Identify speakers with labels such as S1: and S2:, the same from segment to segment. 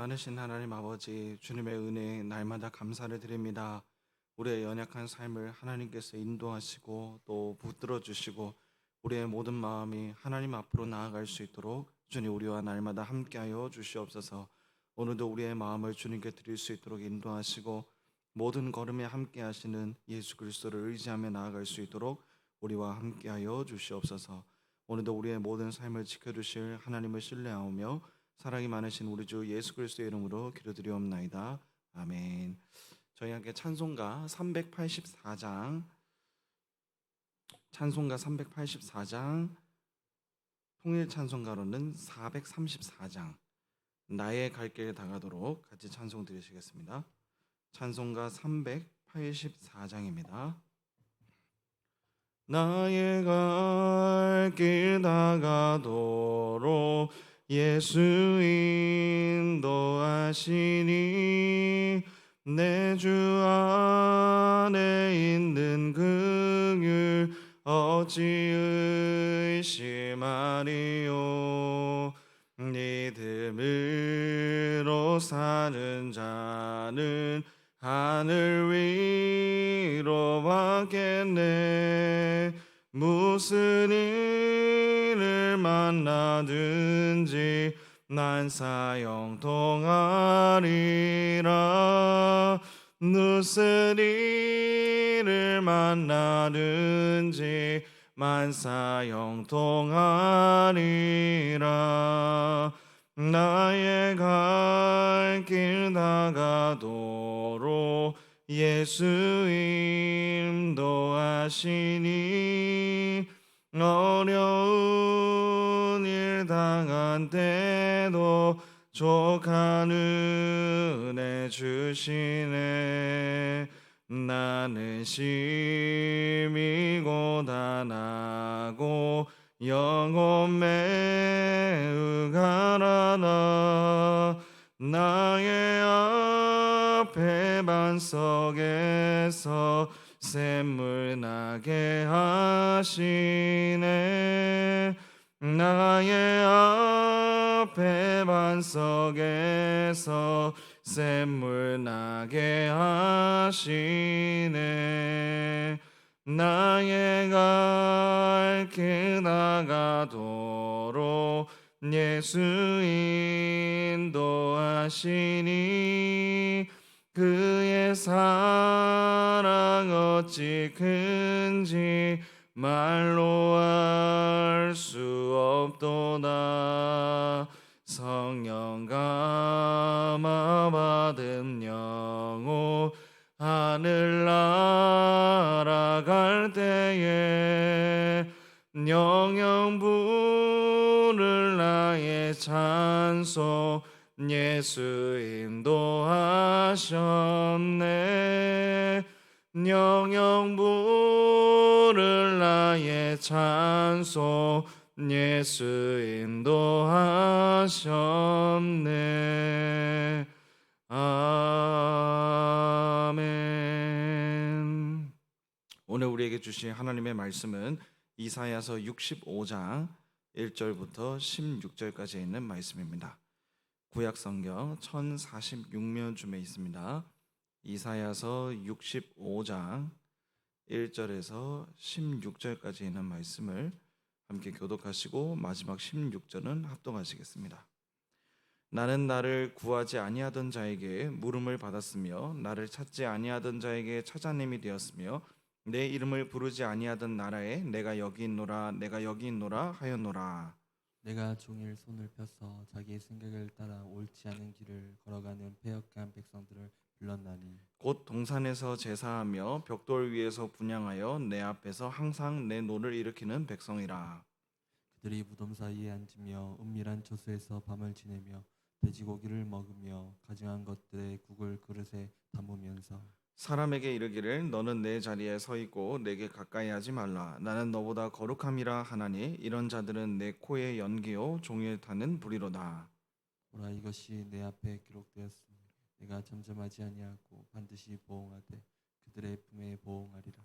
S1: 많으신 하나님 아버지, 주님의 은혜에 날마다 감사를 드립니다. 우리의 연약한 삶을 하나님께서 인도하시고 또 붙들어 주시고 우리의 모든 마음이 하나님 앞으로 나아갈 수 있도록 주님 우리와 날마다 함께하여 주시옵소서. 오늘도 우리의 마음을 주님께 드릴 수 있도록 인도하시고 모든 걸음에 함께하시는 예수 그리스도를 의지하며 나아갈 수 있도록 우리와 함께하여 주시옵소서. 오늘도 우리의 모든 삶을 지켜주실 하나님을 신뢰하오며 사랑이 많으신 우리 주 예수 그리스도의 이름으로 기도드리옵나이다. 아멘. 저희 함께 찬송가 384장, 통일 찬송가로는 434장 나의 갈 길 다가도록 같이 찬송 드리시겠습니다. 찬송가 384장입니다. 나의 갈 길 다가도록 예수 인도하시니 내 주 안에 있는 긍휼 어찌 의심하리요. 믿음으로 사는 자는 하늘 위로 받겠네. 무슨 일을 만나든지 난 사형통하리라. 무슨 일을 만나든지 만사형통하리라. 나의 갈 길 다가도록 예수 인도하시니 어려운 일 당한 때도 족한 은혜 주시네. 나는 심히 고단하고 영혼 매우 가라나. 나의 앞에 반석에서 샘물 나게 하시네. 나의 앞에 반석에서 샘물 나게 하시네. 나의 갈 길 다가도록 예수 인도하시니 그의 사랑 어찌 큰지 말로 알 수 없도다. 성령 감화 받은 영혼 하늘 날아갈 때에 영영 부를 나의 찬송 예수 인도하셨네. 영영 부를 나의 찬송 예수 인도하셨네. 아멘. 오늘 우리에게 주신 하나님의 말씀은 이사야서 65장 1절부터 16절까지 있는 말씀입니다. 구약 성경 1046면쯤에 있습니다. 이사야서 65장 1절에서 16절까지 있는 말씀을 함께 교독하시고 마지막 16절은 합독하시겠습니다. 나는 나를 구하지 아니하던 자에게 물음을 받았으며 나를 찾지 아니하던 자에게 찾아냄이 되었으며 내 이름을 부르지 아니하던 나라에 내가 여기 있노라 내가 여기 있노라 하였노라.
S2: 내가 종일 손을 펴서 자기의 생각을 따라 옳지 않은 길을 걸어가는 패역한 백성들을 불렀나니
S1: 곧 동산에서 제사하며 벽돌 위에서 분향하여 내 앞에서 항상 내 노를 일으키는 백성이라.
S2: 그들이 무덤 사이에 앉으며 은밀한 처소에서 밤을 지내며 돼지고기를 먹으며 가증한 것들의 국을 그릇에 담으면서
S1: 사람에게 이르기를 너는 내 자리에 서 있고 내게 가까이 하지 말라. 나는 너보다 거룩함이라 하나니 이런 자들은 내 코의 연기요 종일 타는 불이로다.
S2: 보라 이것이 내 앞에 기록되었으니 내가 잠잠하지 아니하고 반드시 보응하되 그들의 품에 보응하리라.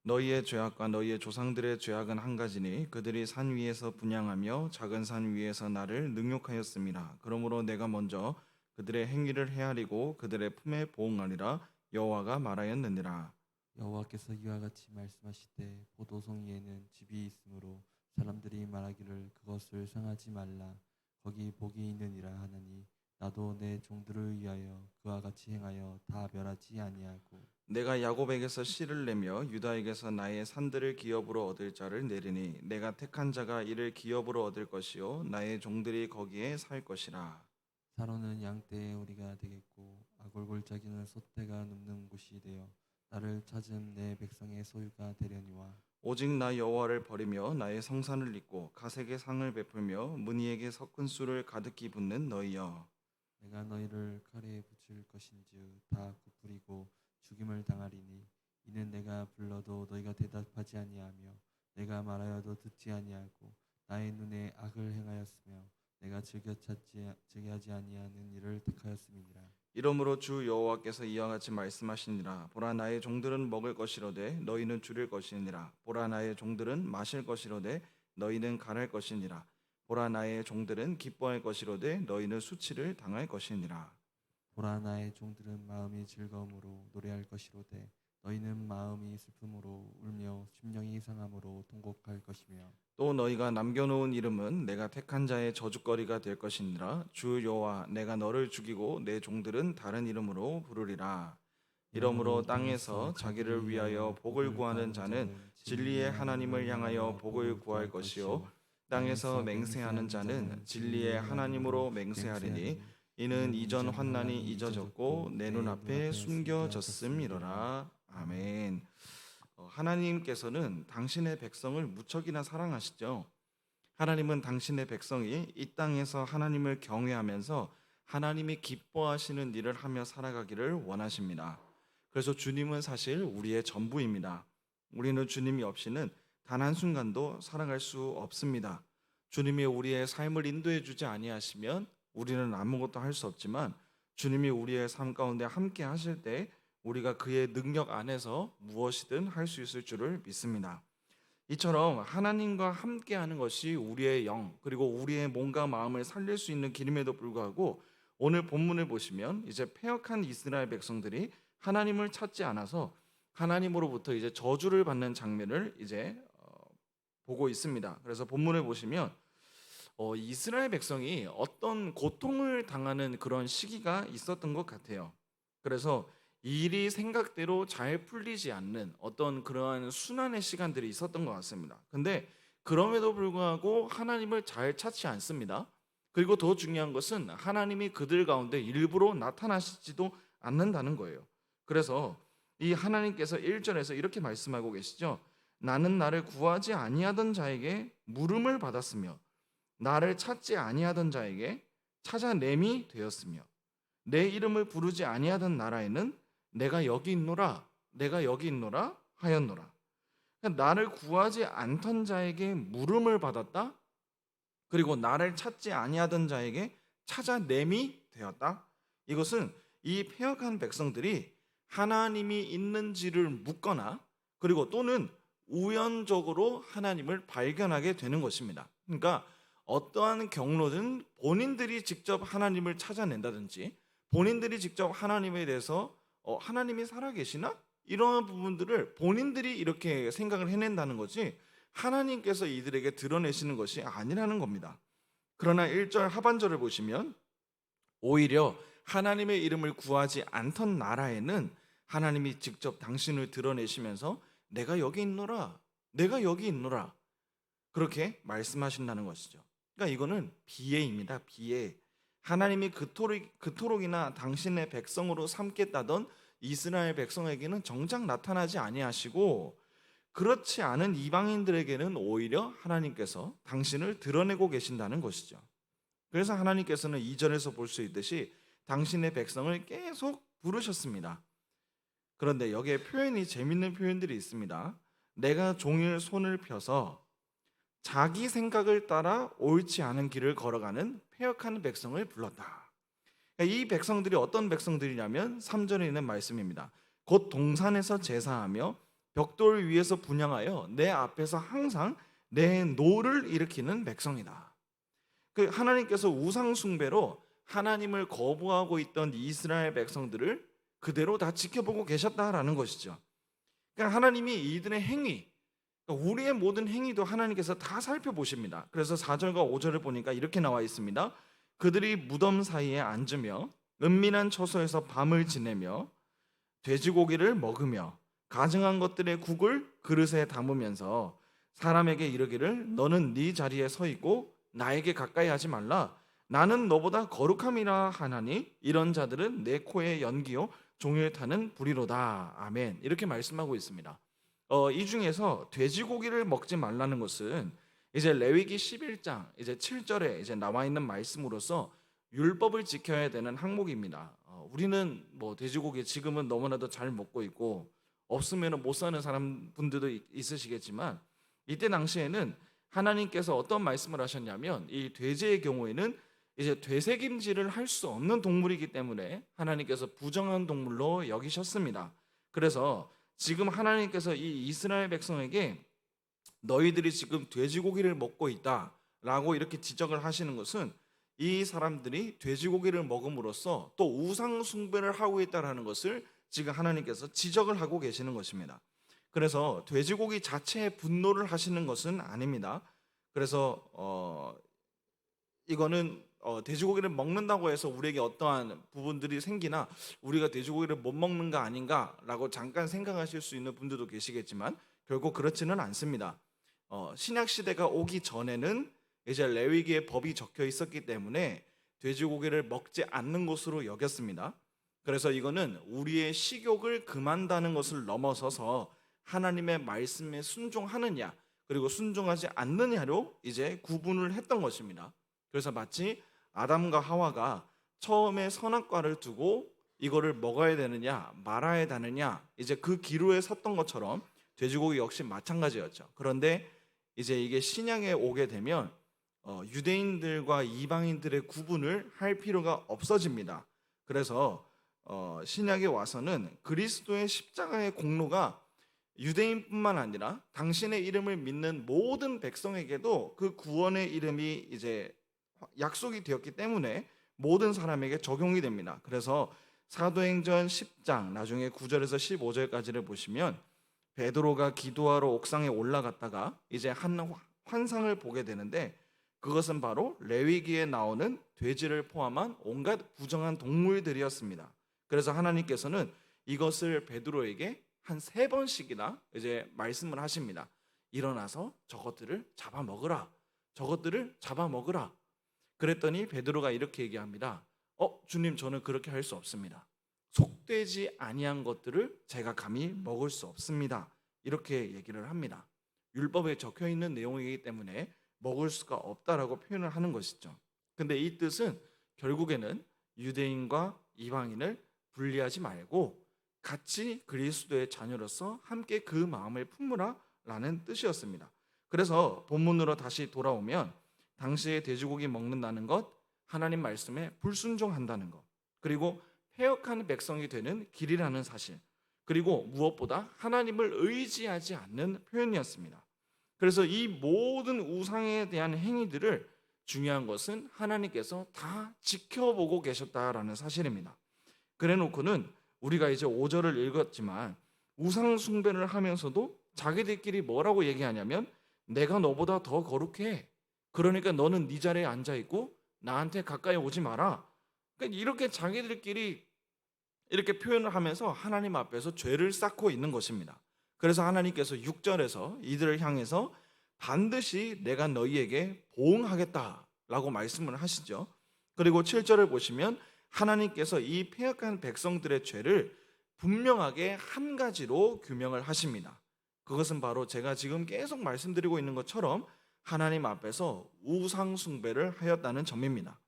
S1: 너희의 죄악과 너희의 조상들의 죄악은 한 가지니 그들이 산 위에서 분향하며 작은 산 위에서 나를 능욕하였습니다. 그러므로 내가 먼저 그들의 행위를 헤아리고 그들의 품에 보응하리라. 여호와가 말하였느니라.
S2: 여호와께서 이와 같이 말씀하시되 포도송이에는 즙이 있으므로 사람들이 말하기를 그것을 상하지 말라. 거기 복이 있느니라 하나니 나도 내 종들을 위하여 그와 같이 행하여 다 멸하지 아니하고
S1: 내가 야곱에게서 씨를 내며 유다에게서 나의 산들을 기업으로 얻을 자를 내리니 내가 택한 자가 이를 기업으로 얻을 것이요 나의 종들이 거기에 살 것이라.
S2: 사로는 양떼의 우리가 되겠고 아골골짜기는 솥대가 눕는 곳이 되어 나를 찾은 내 백성의 소유가 되려니와
S1: 오직 나 여호와를 버리며 나의 성산을 잊고 가색의 상을 베풀며 무니에게 섞은 술을 가득히 붓는 너희여.
S2: 내가 너희를 칼에 붙일 것인즉 다 굽으리고 죽임을 당하리니 이는 내가 불러도 너희가 대답하지 아니하며 내가 말하여도 듣지 아니하고 나의 눈에 악을 행하였으며 내가 즐겨하지 아니하는 일을 택하였음이니라.
S1: 이러므로 주 여호와께서 이와 같이 말씀하시니라. 보라 나의 종들은 먹을 것이로되 너희는 줄일 것이니라. 보라 나의 종들은 마실 것이로되 너희는 갈할 것이니라. 보라 나의 종들은 기뻐할 것이로되 너희는 수치를 당할 것이니라.
S2: 보라 나의 종들은 마음이 즐거움으로 노래할 것이로되 너희는 마음이 슬픔으로 울며 심령이 상함으로 통곡할 것이며
S1: 또 너희가 남겨놓은 이름은 내가 택한 자의 저주거리가 될 것이니라. 주 여호와 내가 너를 죽이고 내 종들은 다른 이름으로 부르리라. 이러므로 땅에서 자기를 위하여 복을 구하는 자는 진리의 하나님을 향하여 복을 구할 것이요 땅에서 맹세하는 자는 진리의 하나님으로 맹세하리니 이는 이전 환난이 잊어졌고 내 눈앞에 숨겨졌음이로라. 아멘. 하나님께서는 당신의 백성을 무척이나 사랑하시죠. 하나님은 당신의 백성이 이 땅에서 하나님을 경외하면서 하나님이 기뻐하시는 일을 하며 살아가기를 원하십니다. 그래서 주님은 사실 우리의 전부입니다. 우리는 주님이 없이는 단 한순간도 살아갈 수 없습니다. 주님이 우리의 삶을 인도해 주지 아니하시면 우리는 아무것도 할 수 없지만 주님이 우리의 삶 가운데 함께 하실 때 우리가 그의 능력 안에서 무엇이든 할 수 있을 줄을 믿습니다. 이처럼 하나님과 함께하는 것이 우리의 영 그리고 우리의 몸과 마음을 살릴 수 있는 길임에도 불구하고 오늘 본문을 보시면 이제 패역한 이스라엘 백성들이 하나님을 찾지 않아서 하나님으로부터 이제 저주를 받는 장면을 이제 보고 있습니다. 그래서 본문을 보시면 이스라엘 백성이 어떤 고통을 당하는 그런 시기가 있었던 것 같아요. 그래서 일이 생각대로 잘 풀리지 않는 어떤 그러한 순환의 시간들이 있었던 것 같습니다. 근데 그럼에도 불구하고 하나님을 잘 찾지 않습니다. 그리고 더 중요한 것은 하나님이 그들 가운데 일부러 나타나시지도 않는다는 거예요. 그래서 이 하나님께서 1절에서 이렇게 말씀하고 계시죠. 나는 나를 구하지 아니하던 자에게 물음을 받았으며 나를 찾지 아니하던 자에게 찾아냄이 되었으며 내 이름을 부르지 아니하던 나라에는 내가 여기 있노라 하였노라. 그러니까 나를 구하지 않던 자에게 물음을 받았다. 그리고 나를 찾지 아니하던 자에게 찾아냄이 되었다. 이것은 이 패역한 백성들이 하나님이 있는지를 묻거나 그리고 또는 우연적으로 하나님을 발견하게 되는 것입니다. 그러니까 어떠한 경로든 본인들이 직접 하나님을 찾아낸다든지 본인들이 직접 하나님에 대해서 하나님이 살아계시나? 이런 부분들을 본인들이 이렇게 생각을 해낸다는 거지 하나님께서 이들에게 드러내시는 것이 아니라는 겁니다. 그러나 1절 하반절을 보시면 오히려 하나님의 이름을 구하지 않던 나라에는 하나님이 직접 당신을 드러내시면서 내가 여기 있노라 그렇게 말씀하신다는 것이죠. 그러니까 이거는 비애입니다. 비애. 하나님이 그토록이나 당신의 백성으로 삼겠다던 이스라엘 백성에게는 정작 나타나지 아니하시고 그렇지 않은 이방인들에게는 오히려 하나님께서 당신을 드러내고 계신다는 것이죠. 그래서 하나님께서는 2절에서 볼 수 있듯이 당신의 백성을 계속 부르셨습니다. 그런데 여기에 재밌는 표현들이 있습니다. 내가 종일 손을 펴서 자기 생각을 따라 옳지 않은 길을 걸어가는 패역한 백성을 불렀다. 이 백성들이 어떤 백성들이냐면 3절에 있는 말씀입니다. 곧 동산에서 제사하며 벽돌 위에서 분향하여 내 앞에서 항상 내 노를 일으키는 백성이다. 하나님께서 우상 숭배로 하나님을 거부하고 있던 이스라엘 백성들을 그대로 다 지켜보고 계셨다라는 것이죠. 그러니까 하나님이 이들의 행위, 그러니까 우리의 모든 행위도 하나님께서 다 살펴보십니다. 그래서 4절과 5절을 보니까 이렇게 나와 있습니다. 그들이 무덤 사이에 앉으며 은밀한 처소에서 밤을 지내며 돼지고기를 먹으며 가증한 것들의 국을 그릇에 담으면서 사람에게 이르기를 너는 네 자리에 서 있고 나에게 가까이 하지 말라. 나는 너보다 거룩함이라 하나니 이런 자들은 내 코에 연기요 종일 타는 불이로다. 아멘. 이렇게 말씀하고 있습니다. 이 중에서 돼지고기를 먹지 말라는 것은 이제 레위기 11장 이제 7절에 이제 나와 있는 말씀으로서 율법을 지켜야 되는 항목입니다. 우리는 뭐 돼지고기 지금은 너무나도 잘 먹고 있고 없으면 못 사는 사람 분들도 있으시겠지만 이때 당시에는 하나님께서 어떤 말씀을 하셨냐면 이 돼지의 경우에는 이제 되새김질을 할 수 없는 동물이기 때문에 하나님께서 부정한 동물로 여기셨습니다. 그래서 지금 하나님께서 이 이스라엘 백성에게 너희들이 지금 돼지고기를 먹고 있다라고 이렇게 지적을 하시는 것은 이 사람들이 돼지고기를 먹음으로써 또 우상 숭배를 하고 있다라는 것을 지금 하나님께서 지적을 하고 계시는 것입니다. 그래서 돼지고기 자체에 분노를 하시는 것은 아닙니다. 그래서 이거는 돼지고기를 먹는다고 해서 우리에게 어떠한 부분들이 생기나 우리가 돼지고기를 못 먹는 거 아닌가라고 잠깐 생각하실 수 있는 분들도 계시겠지만 결국 그렇지는 않습니다. 신약 시대가 오기 전에는 이제 레위기의 법이 적혀 있었기 때문에 돼지고기를 먹지 않는 것으로 여겼습니다. 그래서 이거는 우리의 식욕을 금한다는 것을 넘어서서 하나님의 말씀에 순종하느냐 그리고 순종하지 않느냐로 이제 구분을 했던 것입니다. 그래서 마치 아담과 하와가 처음에 선악과를 두고 이거를 먹어야 되느냐 말아야 되느냐 이제 그 기로에 섰던 것처럼 돼지고기 역시 마찬가지였죠. 그런데 이제 이게 신약에 오게 되면 유대인들과 이방인들의 구분을 할 필요가 없어집니다. 그래서 신약에 와서는 그리스도의 십자가의 공로가 유대인뿐만 아니라 당신의 이름을 믿는 모든 백성에게도 그 구원의 이름이 이제 약속이 되었기 때문에 모든 사람에게 적용이 됩니다. 그래서 사도행전 10장 나중에 9절에서 15절까지를 보시면 베드로가 기도하러 옥상에 올라갔다가 이제 한 환상을 보게 되는데 그것은 바로 레위기에 나오는 돼지를 포함한 온갖 부정한 동물들이었습니다. 그래서 하나님께서는 이것을 베드로에게 한 3번씩이나 이제 말씀을 하십니다. 일어나서 저것들을 잡아먹으라. 저것들을 잡아먹으라. 그랬더니 베드로가 이렇게 얘기합니다. 주님 저는 그렇게 할 수 없습니다. 속되지 아니한 것들을 제가 감히 먹을 수 없습니다. 이렇게 얘기를 합니다. 율법에 적혀 있는 내용이기 때문에 먹을 수가 없다라고 표현을 하는 것이죠. 근데 이 뜻은 결국에는 유대인과 이방인을 분리하지 말고 같이 그리스도의 자녀로서 함께 그 마음을 품으라라는 뜻이었습니다. 그래서 본문으로 다시 돌아오면 당시에 돼지고기 먹는다는 것, 하나님 말씀에 불순종한다는 것, 그리고 패역한 백성이 되는 길이라는 사실, 그리고 무엇보다 하나님을 의지하지 않는 표현이었습니다. 그래서 이 모든 우상에 대한 행위들을 중요한 것은 하나님께서 다 지켜보고 계셨다라는 사실입니다. 그래 놓고는 우리가 이제 5절을 읽었지만 우상 숭배를 하면서도 자기들끼리 뭐라고 얘기하냐면 내가 너보다 더 거룩해. 그러니까 너는 네 자리에 앉아 있고 나한테 가까이 오지 마라. 그러니까 이렇게 자기들끼리 이렇게 표현을 하면서 하나님 앞에서 죄를 쌓고 있는 것입니다. 그래서 하나님께서 6절에서 이들을 향해서 반드시 내가 너희에게 보응하겠다라고 말씀을 하시죠. 그리고 7절을 보시면 하나님께서 이 패역한 백성들의 죄를 분명하게 한 가지로 규명을 하십니다. 그것은 바로 제가 지금 계속 말씀드리고 있는 것처럼 하나님 앞에서 우상 숭배를 하였다는 점입니다.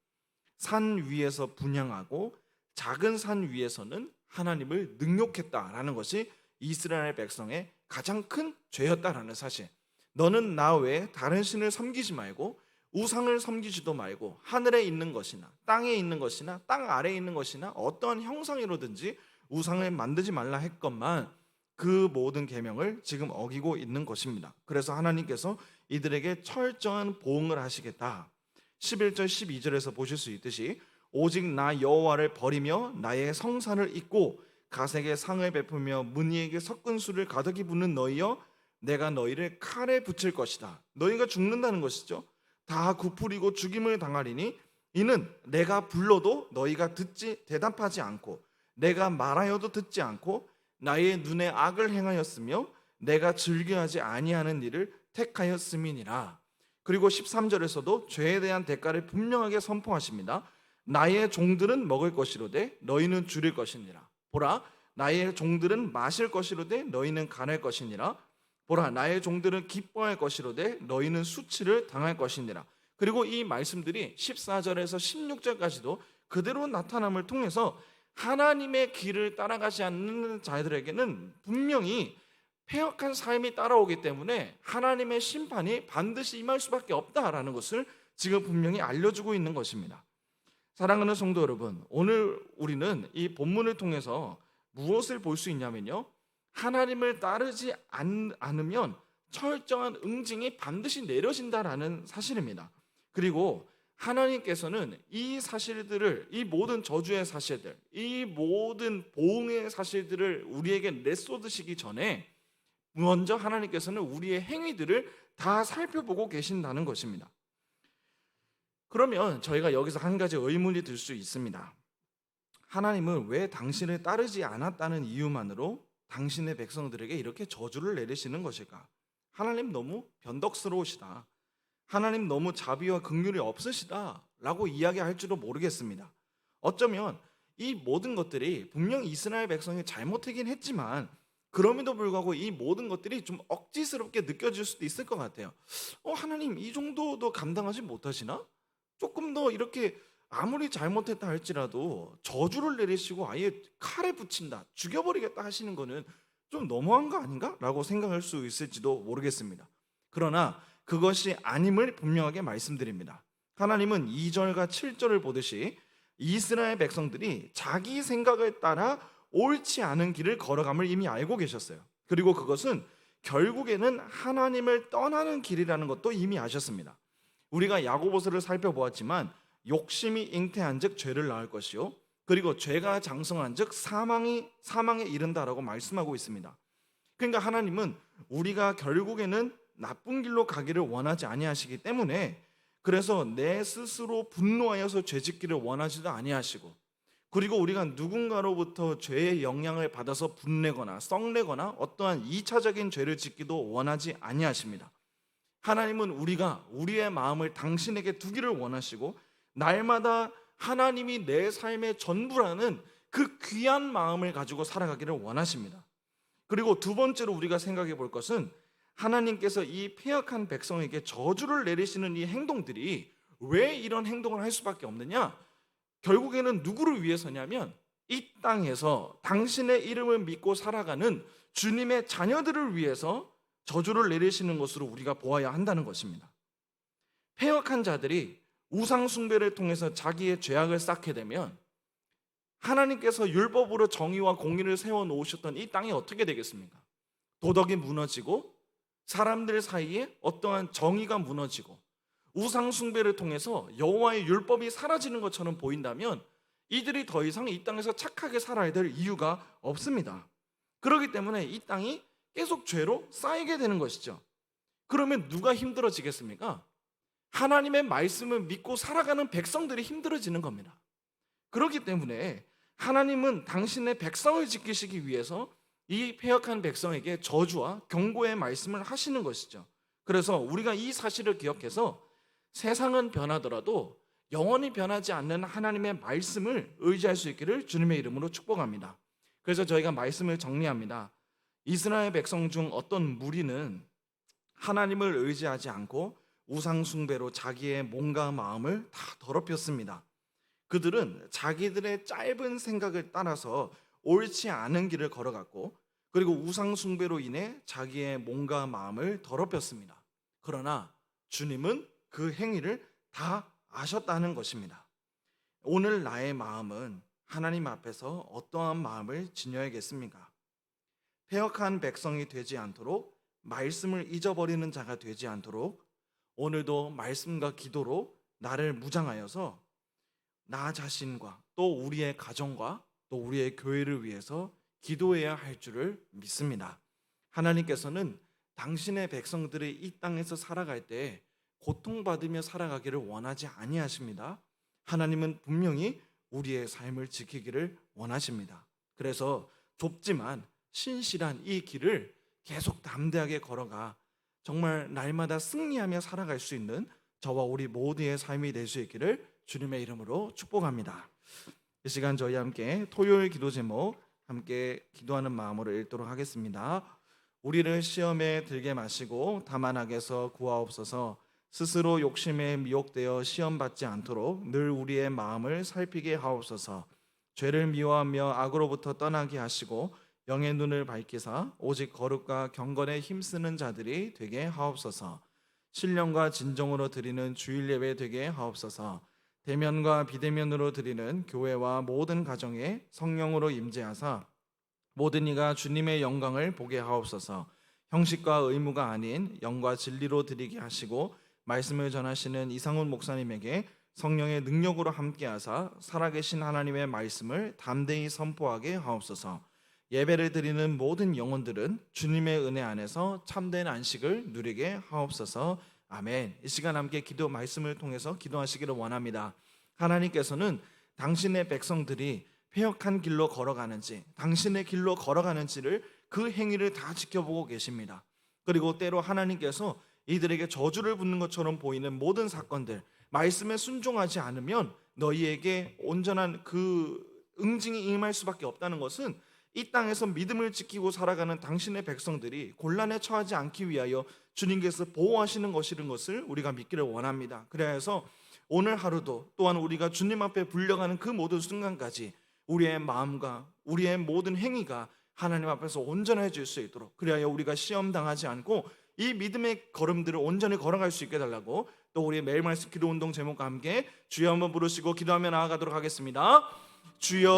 S1: 산 위에서 분향하고 작은 산 위에서는 하나님을 능욕했다라는 것이 이스라엘 백성의 가장 큰 죄였다라는 사실. 너는 나 외에 다른 신을 섬기지 말고 우상을 섬기지도 말고 하늘에 있는 것이나 땅에 있는 것이나 땅 아래에 있는 것이나 어떠한 형상이로든지 우상을 만들지 말라 했건만 그 모든 계명을 지금 어기고 있는 것입니다. 그래서 하나님께서 이들에게 철저한 보응을 하시겠다. 11절 12절에서 보실 수 있듯이 오직 나 여호와를 버리며 나의 성산을 잊고 가색의 상을 베풀며 문희에게 섞은 술을 가득히 붓는 너희여, 내가 너희를 칼에 붙일 것이다. 너희가 죽는다는 것이죠. 다 굽으리고 죽임을 당하리니 이는 내가 불러도 너희가 대답하지 않고 내가 말하여도 듣지 않고 나의 눈에 악을 행하였으며 내가 즐겨하지 아니하는 일을 택하였음이니라. 그리고 13절에서도 죄에 대한 대가를 분명하게 선포하십니다. 나의 종들은 먹을 것이로되 너희는 줄일 것이니라. 보라, 나의 종들은 마실 것이로되 너희는 간할 것이니라. 보라, 나의 종들은 기뻐할 것이로되 너희는 수치를 당할 것이니라. 그리고 이 말씀들이 14절에서 16절까지도 그대로 나타남을 통해서 하나님의 길을 따라가지 않는 자들에게는 분명히 패역한 삶이 따라오기 때문에 하나님의 심판이 반드시 임할 수밖에 없다라는 것을 지금 분명히 알려주고 있는 것입니다. 사랑하는 성도 여러분, 오늘 우리는 이 본문을 통해서 무엇을 볼 수 있냐면요, 하나님을 따르지 않으면 철저한 응징이 반드시 내려진다라는 사실입니다. 그리고 하나님께서는 이 사실들을, 이 모든 저주의 사실들, 이 모든 보응의 사실들을 우리에게 내쏟으시기 전에 먼저 하나님께서는 우리의 행위들을 다 살펴보고 계신다는 것입니다. 그러면 저희가 여기서 한 가지 의문이 들 수 있습니다. 하나님은 왜 당신을 따르지 않았다는 이유만으로 당신의 백성들에게 이렇게 저주를 내리시는 것일까? 하나님 너무 변덕스러우시다, 하나님 너무 자비와 긍휼이 없으시다 라고 이야기할지도 모르겠습니다. 어쩌면 이 모든 것들이 분명 이스라엘 백성이 잘못하긴 했지만 그럼에도 불구하고 이 모든 것들이 좀 억지스럽게 느껴질 수도 있을 것 같아요. 하나님 이 정도도 감당하지 못하시나? 조금 더 이렇게 아무리 잘못했다 할지라도 저주를 내리시고 아예 칼에 붙인다, 죽여버리겠다 하시는 거는 좀 너무한 거 아닌가? 라고 생각할 수 있을지도 모르겠습니다. 그러나 그것이 아님을 분명하게 말씀드립니다. 하나님은 2절과 7절을 보듯이 이스라엘 백성들이 자기 생각을 따라 옳지 않은 길을 걸어감을 이미 알고 계셨어요. 그리고 그것은 결국에는 하나님을 떠나는 길이라는 것도 이미 아셨습니다. 우리가 야고보서를 살펴보았지만 욕심이 잉태한즉 죄를 낳을 것이요, 그리고 죄가 장성한즉 사망에 이른다라고 말씀하고 있습니다. 그러니까 하나님은 우리가 결국에는 나쁜 길로 가기를 원하지 아니하시기 때문에, 그래서 내 스스로 분노하여서 죄짓기를 원하지도 아니하시고, 그리고 우리가 누군가로부터 죄의 영향을 받아서 분내거나 썩내거나 어떠한 2차적인 죄를 짓기도 원하지 아니하십니다. 하나님은 우리가 우리의 마음을 당신에게 두기를 원하시고 날마다 하나님이 내 삶의 전부라는 그 귀한 마음을 가지고 살아가기를 원하십니다. 그리고 두 번째로 우리가 생각해 볼 것은, 하나님께서 이 패역한 백성에게 저주를 내리시는 이 행동들이 왜 이런 행동을 할 수밖에 없느냐? 결국에는 누구를 위해서냐면 이 땅에서 당신의 이름을 믿고 살아가는 주님의 자녀들을 위해서 저주를 내리시는 것으로 우리가 보아야 한다는 것입니다. 패역한 자들이 우상 숭배를 통해서 자기의 죄악을 쌓게 되면 하나님께서 율법으로 정의와 공의를 세워 놓으셨던 이 땅이 어떻게 되겠습니까? 도덕이 무너지고 사람들 사이에 어떠한 정의가 무너지고 우상 숭배를 통해서 여호와의 율법이 사라지는 것처럼 보인다면 이들이 더 이상 이 땅에서 착하게 살아야 될 이유가 없습니다. 그렇기 때문에 이 땅이 계속 죄로 쌓이게 되는 것이죠. 그러면 누가 힘들어지겠습니까? 하나님의 말씀을 믿고 살아가는 백성들이 힘들어지는 겁니다. 그렇기 때문에 하나님은 당신의 백성을 지키시기 위해서 이 패역한 백성에게 저주와 경고의 말씀을 하시는 것이죠. 그래서 우리가 이 사실을 기억해서 세상은 변하더라도 영원히 변하지 않는 하나님의 말씀을 의지할 수 있기를 주님의 이름으로 축복합니다. 그래서 저희가 말씀을 정리합니다. 이스라엘 백성 중 어떤 무리는 하나님을 의지하지 않고 우상 숭배로 자기의 몸과 마음을 다 더럽혔습니다. 그들은 자기들의 짧은 생각을 따라서 옳지 않은 길을 걸어갔고, 그리고 우상 숭배로 인해 자기의 몸과 마음을 더럽혔습니다. 그러나 주님은 그 행위를 다 아셨다는 것입니다. 오늘 나의 마음은 하나님 앞에서 어떠한 마음을 지녀야겠습니까? 패역한 백성이 되지 않도록, 말씀을 잊어버리는 자가 되지 않도록 오늘도 말씀과 기도로 나를 무장하여서 나 자신과 또 우리의 가정과 또 우리의 교회를 위해서 기도해야 할 줄을 믿습니다. 하나님께서는 당신의 백성들이 이 땅에서 살아갈 때 고통받으며 살아가기를 원하지 아니하십니다. 하나님은 분명히 우리의 삶을 지키기를 원하십니다. 그래서 좁지만 신실한 이 길을 계속 담대하게 걸어가 정말 날마다 승리하며 살아갈 수 있는 저와 우리 모두의 삶이 될 수 있기를 주님의 이름으로 축복합니다. 이 시간 저희 함께 토요일 기도 제목 함께 기도하는 마음으로 읽도록 하겠습니다. 우리를 시험에 들게 마시고 다만 악에서 구하옵소서. 스스로 욕심에 미혹되어 시험받지 않도록 늘 우리의 마음을 살피게 하옵소서. 죄를 미워하며 악으로부터 떠나게 하시고 영의 눈을 밝히사 오직 거룩과 경건에 힘쓰는 자들이 되게 하옵소서. 신령과 진정으로 드리는 주일 예배 되게 하옵소서. 대면과 비대면으로 드리는 교회와 모든 가정에 성령으로 임재하사 모든 이가 주님의 영광을 보게 하옵소서. 형식과 의무가 아닌 영과 진리로 드리게 하시고 말씀을 전하시는 이상훈 목사님에게 성령의 능력으로 함께하사 살아계신 하나님의 말씀을 담대히 선포하게 하옵소서. 예배를 드리는 모든 영혼들은 주님의 은혜 안에서 참된 안식을 누리게 하옵소서. 아멘. 이 시간 함께 기도 말씀을 통해서 기도하시기를 원합니다. 하나님께서는 당신의 백성들이 패역한 길로 걸어가는지 당신의 길로 걸어가는지를 그 행위를 다 지켜보고 계십니다. 그리고 때로 하나님께서 이들에게 저주를 붓는 것처럼 보이는 모든 사건들, 말씀에 순종하지 않으면 너희에게 온전한 그 응징이 임할 수밖에 없다는 것은 이 땅에서 믿음을 지키고 살아가는 당신의 백성들이 곤란에 처하지 않기 위하여 주님께서 보호하시는 것이라는 것을 우리가 믿기를 원합니다. 그래서 오늘 하루도 또한 우리가 주님 앞에 불려가는 그 모든 순간까지 우리의 마음과 우리의 모든 행위가 하나님 앞에서 온전해질 수 있도록, 그리하여 우리가 시험당하지 않고 이 믿음의 걸음들을 온전히 걸어갈 수 있게 해달라고 또 우리 매일 말씀 기도 운동 제목과 함께 주여 한번 부르시고 기도하며 나아가도록 하겠습니다. 주여.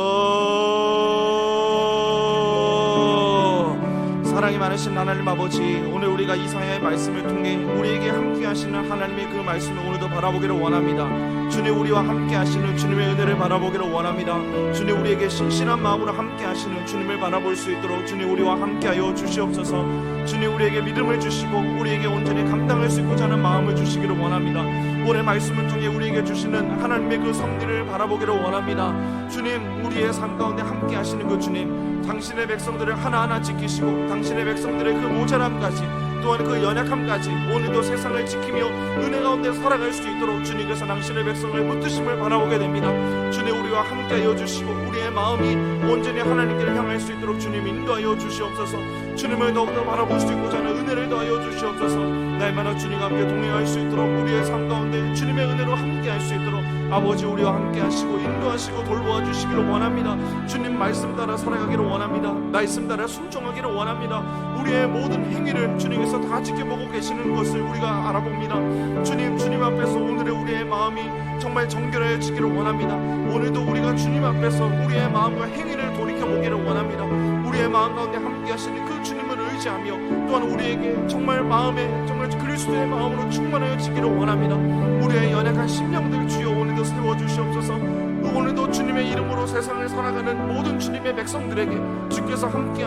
S1: 사랑이 많으신 하나님 아버지, 오늘 우리가 이사야의 말씀을 통해 우리에게 함께 하시는 하나님의 그 말씀을 오늘도 바라보기를 원합니다. 주님, 우리와 함께 하시는 주님의 은혜를 바라보기를 원합니다. 주님, 우리에게 신실한 마음으로 함께 하시는 주님을 바라볼 수 있도록 주님 우리와 함께하여 주시옵소서. 주님, 우리에게 믿음을 주시고 우리에게 온전히 감당할 수 있고자 하는 마음을 주시기를 원합니다. 오늘 말씀을 통해 우리에게 주시는 하나님의 그 섭리를 바라보기를 원합니다. 주님, 우리의 삶 가운데 함께 하시는 그 주님, 당신의 백성들을 하나하나 지키시고 당신의 백성들의 그 모자람까지 또한 그 연약함까지 오늘도 세상을 지키며 은혜 가운데 살아갈 수 있도록 주님께서 당신의 백성을 붙드심을 바라보게 됩니다. 주님, 우리와 함께하여 주시고 우리의 마음이 온전히 하나님께를 향할 수 있도록 주님 인도하여 주시옵소서. 주님을 더욱더 바라볼 수 있고자 하는 은혜를 더하여 주시옵소서. 날마다 주님과 함께 동행할 수 있도록 우리의 삶 가운데 주님의 은혜로 함께할 수 있도록 아버지 우리와 함께하시고 인도하시고 돌보아 주시기를 원합니다. 주님 말씀 따라 살아가기를 원합니다. 말씀 따라 순종하기를 원합니다. 우리의 모든 행위를 주님께서 다 지켜보고 계시는 것을 우리가 알아봅니다. 주님 앞에서 오늘의 우리의 마음이 정말 정결해지기를 원합니다. 오늘도 우리가 주님 앞에서 우리의 마음과 행위를 돌이켜보기를 원합니다. 우리의 마음 가운데 함께 하시는 그 주님을 의지하며 또한 우리에게 정말 마음에 정말 그리스도의 마음으로 충만하여지기를 원합니다. 우리의 연약한 심령들 주여 오늘도 세워주시옵소서. 오늘도 주님의 이름으로 세상을 살아가는 모든 주님의 백성들에게 주께서 함께